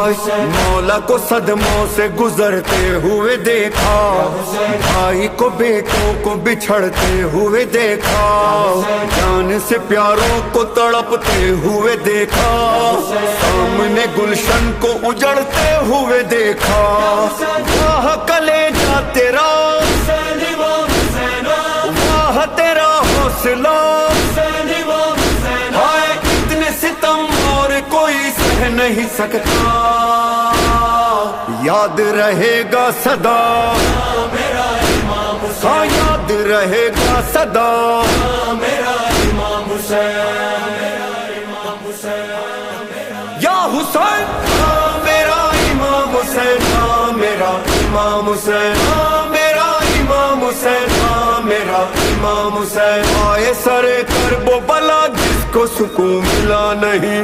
मौला को सदमों से गुजरते हुए देखा, भाई को बेटों को बिछड़ते हुए देखा, जान से प्यारों को तड़पते हुए देखा, सामने गुलशन को उजड़ते हुए देखा। वाह कलेजा तेरा, वाह तेरा हौसला, हाय इतने सितम और कोई सह नहीं सकता। याद रहेगा सदा मेरा इमाम हुसैन, हाँ याद रहेगा सदा मेरा इमाम हुसैन, मेरा इमाम हुसैन। या हुसैन हाँ मेरा इमाम हुसैन, हाँ मेरा इमाम हुसैन, हाँ मेरा इमाम हुसैन, हाँ मेरा इमाम हुसैन। आए सरे करबो बला जिसको सुकून मिला नहीं,